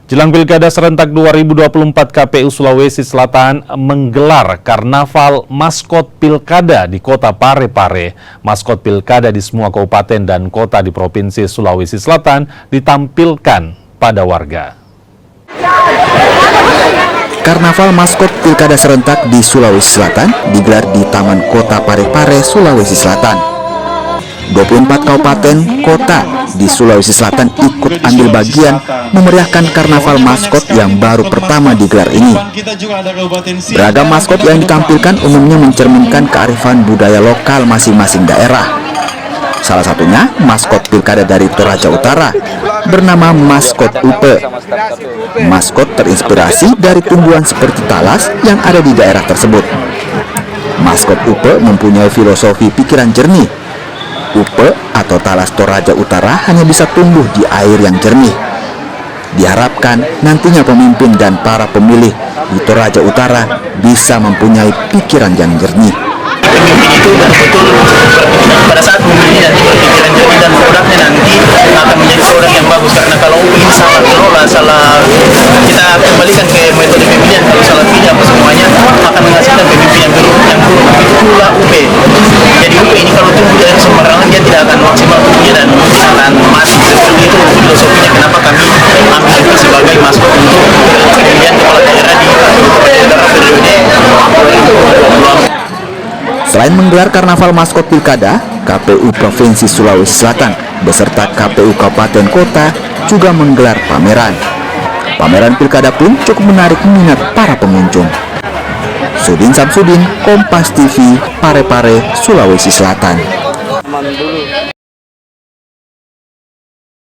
Jelang Pilkada serentak 2024, KPU Sulawesi Selatan menggelar karnaval maskot pilkada di kota Parepare. Maskot pilkada di semua kabupaten dan kota di Provinsi Sulawesi Selatan ditampilkan pada warga. Karnaval maskot pilkada serentak di Sulawesi Selatan digelar di Taman Kota Parepare, Sulawesi Selatan. 24 kabupaten kota di Sulawesi Selatan ikut ambil bagian memeriahkan karnaval maskot yang baru pertama digelar ini. Beragam maskot yang ditampilkan umumnya mencerminkan kearifan budaya lokal masing-masing daerah. Salah satunya maskot pilkada dari Toraja Utara bernama maskot Upe. Maskot terinspirasi dari tumbuhan seperti talas yang ada di daerah tersebut. Maskot Upe mempunyai filosofi pikiran jernih. Upe atau talas Toraja Utara hanya bisa tumbuh di air yang jernih. Diharapkan nantinya pemimpin dan para pemilih di Toraja Utara bisa mempunyai pikiran yang jernih. Pemimpin itu betul-betul pada saat memilih dan berpikiran jernih dan produknya nanti akan menjadi seorang yang bagus, karena kalau ini salah kelola, salah kita kembalikan ke metode pemilihan, kalau salah pilih apa semuanya akan menghasilkan pemimpin yang buruk. Itu pula UP. Jadi UP ini kalau tumbuh dari sembarangan dia tidak akan maksimal tumbuhnya dan mungkin akan mati. Seperti itu filosofinya kenapa kami ambil itu sebagai maskot untuk pemilihan kepala daerah di daerah periode 2022. Selain menggelar karnaval maskot pilkada, KPU Provinsi Sulawesi Selatan beserta KPU Kabupaten Kota juga menggelar pameran. Pameran pilkada pun cukup menarik minat para pengunjung. Sudin Samsudin, Kompas TV, Parepare, Sulawesi Selatan.